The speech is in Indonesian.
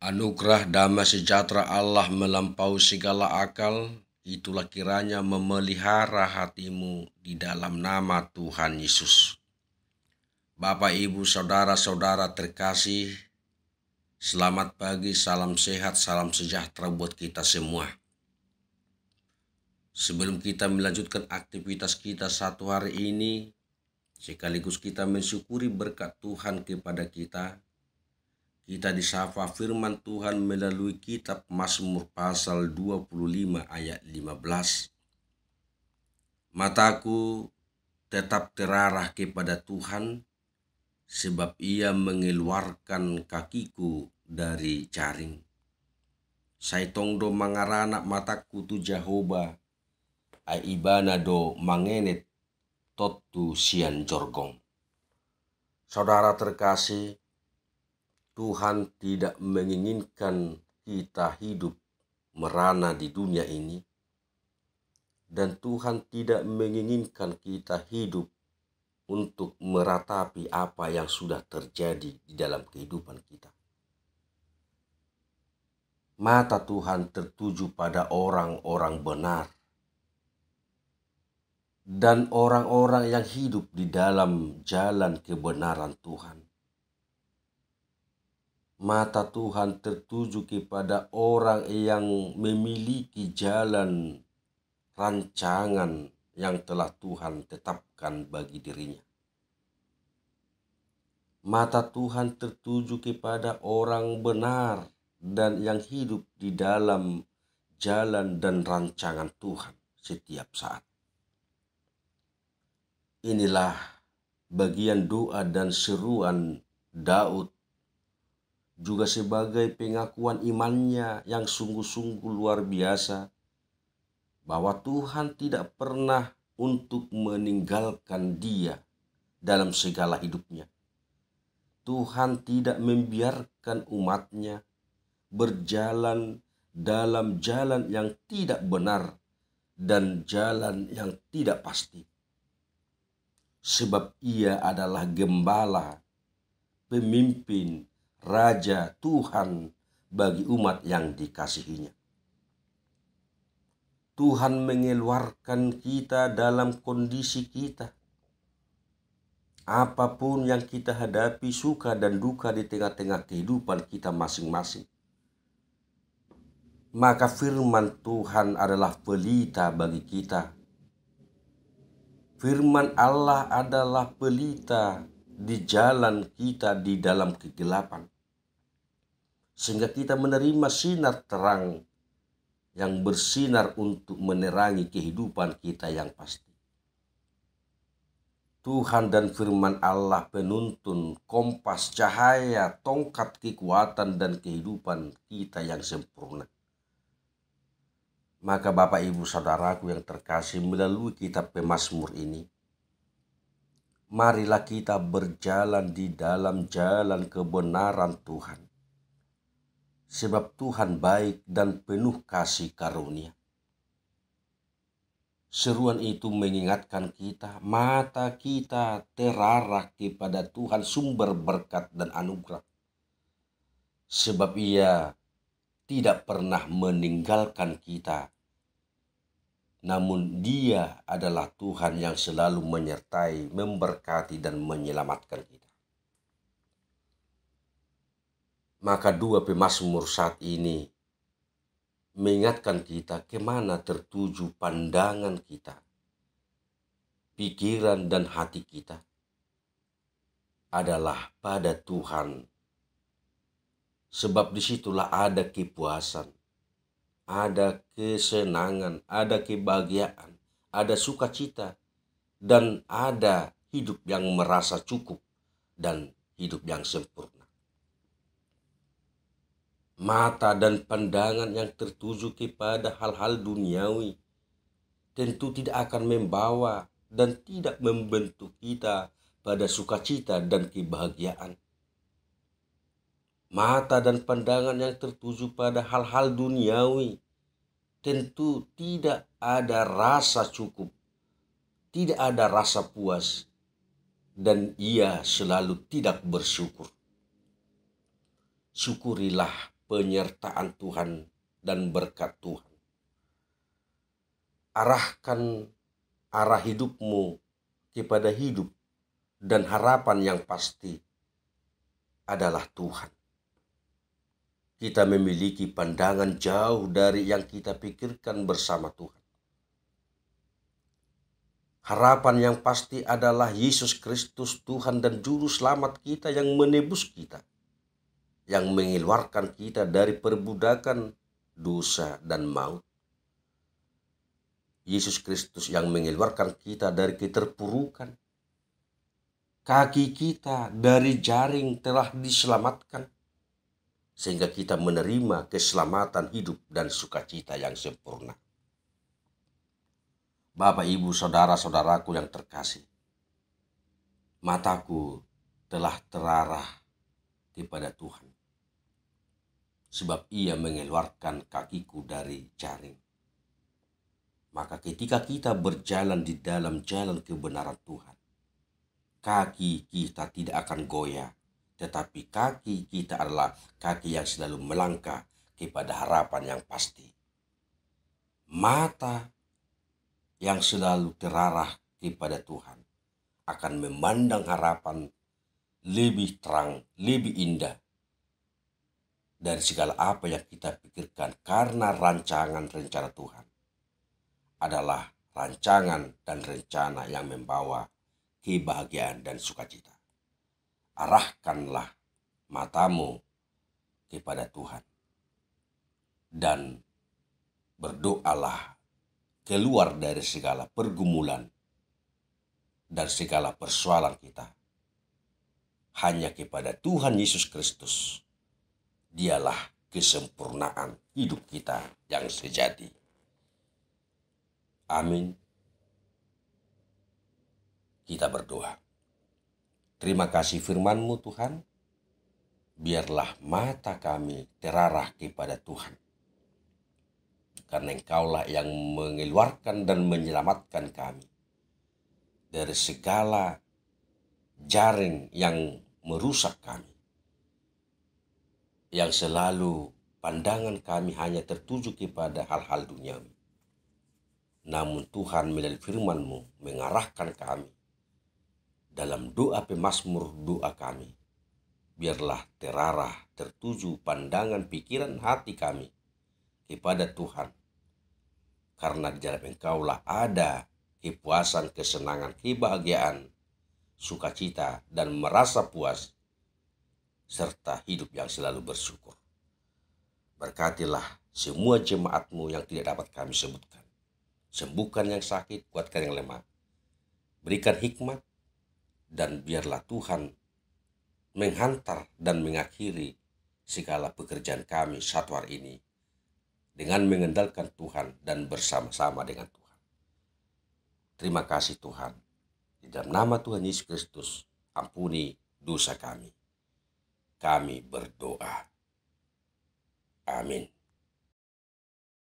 Anugerah damai sejahtera Allah melampaui segala akal, itulah kiranya memelihara hatimu di dalam nama Tuhan Yesus. Bapak, Ibu, saudara-saudara terkasih, selamat pagi, salam sehat, salam sejahtera buat kita semua. Sebelum kita melanjutkan aktivitas kita satu hari ini, sekaligus kita mensyukuri berkat Tuhan kepada kita disapa firman Tuhan melalui kitab Mazmur pasal 25 ayat 15. Mataku tetap terarah kepada Tuhan, sebab Ia mengeluarkan kakiku dari jaring. Saitongdo mangarana mataku tu Jehovah, aibana do mangenet totu sian jorgong. Saudara terkasih, Tuhan tidak menginginkan kita hidup merana di dunia ini, dan Tuhan tidak menginginkan kita hidup untuk meratapi apa yang sudah terjadi di dalam kehidupan kita. Mata Tuhan tertuju pada orang-orang benar dan orang-orang yang hidup di dalam jalan kebenaran Tuhan. Mata Tuhan tertuju kepada orang yang memiliki jalan rancangan yang telah Tuhan tetapkan bagi dirinya. Mata Tuhan tertuju kepada orang benar dan yang hidup di dalam jalan dan rancangan Tuhan setiap saat. Inilah bagian doa dan seruan Daud, juga sebagai pengakuan imannya yang sungguh-sungguh luar biasa, bahwa Tuhan tidak pernah untuk meninggalkan dia dalam segala hidupnya. Tuhan tidak membiarkan umatnya berjalan dalam jalan yang tidak benar dan jalan yang tidak pasti. Sebab Ia adalah gembala, pemimpin, Raja, Tuhan bagi umat yang dikasihinya. Tuhan mengeluarkan kita dalam kondisi kita. Apapun yang kita hadapi, suka dan duka di tengah-tengah kehidupan kita masing-masing. Maka firman Tuhan adalah pelita bagi kita. Firman Allah adalah pelita di jalan kita di dalam kegelapan, sehingga kita menerima sinar terang yang bersinar untuk menerangi kehidupan kita yang pasti. Tuhan dan firman Allah penuntun, kompas, cahaya, tongkat kekuatan dan kehidupan kita yang sempurna. Maka Bapak, Ibu, Saudaraku yang terkasih, melalui kitab Mazmur ini, marilah kita berjalan di dalam jalan kebenaran Tuhan. Sebab Tuhan baik dan penuh kasih karunia. Seruan itu mengingatkan kita, mata kita terarah kepada Tuhan sumber berkat dan anugerah. Sebab Ia tidak pernah meninggalkan kita, namun Dia adalah Tuhan yang selalu menyertai, memberkati, dan menyelamatkan kita. Maka dua pemazmur saat ini mengingatkan kita kemana tertuju pandangan kita, pikiran dan hati kita adalah pada Tuhan. Sebab disitulah ada kepuasan, ada kesenangan, ada kebahagiaan, ada sukacita, dan ada hidup yang merasa cukup dan hidup yang sempurna. Mata dan pandangan yang tertuju kepada hal-hal duniawi tentu tidak akan membawa dan tidak membentuk kita pada sukacita dan kebahagiaan. Mata dan pandangan yang tertuju pada hal-hal duniawi tentu tidak ada rasa cukup, tidak ada rasa puas, dan ia selalu tidak bersyukur. Syukurilah penyertaan Tuhan dan berkat Tuhan. Arahkan arah hidupmu kepada hidup dan harapan yang pasti adalah Tuhan. Kita memiliki pandangan jauh dari yang kita pikirkan bersama Tuhan. Harapan yang pasti adalah Yesus Kristus, Tuhan dan Juru Selamat kita yang menebus kita, yang mengeluarkan kita dari perbudakan dosa dan maut. Yesus Kristus yang mengeluarkan kita dari keterpurukan. Kaki kita dari jaring telah diselamatkan, sehingga kita menerima keselamatan hidup dan sukacita yang sempurna. Bapak, Ibu, saudara-saudaraku yang terkasih, mataku telah terarah kepada Tuhan, sebab Ia mengeluarkan kakiku dari jaring. Maka ketika kita berjalan di dalam jalan kebenaran Tuhan, kaki kita tidak akan goyah, tetapi kaki kita adalah kaki yang selalu melangkah kepada harapan yang pasti. Mata yang selalu terarah kepada Tuhan akan memandang harapan lebih terang, lebih indah dari segala apa yang kita pikirkan, karena rancangan rencana Tuhan adalah rancangan dan rencana yang membawa kebahagiaan dan sukacita. Arahkanlah matamu kepada Tuhan dan berdoalah keluar dari segala pergumulan dan segala persoalan kita hanya kepada Tuhan Yesus Kristus. Dialah kesempurnaan hidup kita yang sejati. Amin. Kita berdoa. Terima kasih firman-Mu Tuhan. Biarlah mata kami terarah kepada Tuhan, karena Engkaulah yang mengeluarkan dan menyelamatkan kami dari segala jaring yang merusak kami, yang selalu pandangan kami hanya tertuju kepada hal-hal duniawi. Namun Tuhan melalui firman-Mu mengarahkan kami dalam doa pemazmur, doa kami, biarlah terarah tertuju pandangan pikiran hati kami kepada Tuhan, karena di dalam Engkaulah ada kepuasan, kesenangan, kebahagiaan, sukacita, dan merasa puas, serta hidup yang selalu bersyukur. Berkatilah semua jemaat-Mu yang tidak dapat kami sebutkan. Sembuhkan yang sakit, kuatkan yang lemah. Berikan hikmat, dan biarlah Tuhan menghantar dan mengakhiri segala pekerjaan kami satu hari ini dengan mengandalkan Tuhan dan bersama-sama dengan Tuhan. Terima kasih Tuhan. Di dalam nama Tuhan Yesus Kristus, ampuni dosa kami. Kami berdoa. Amin.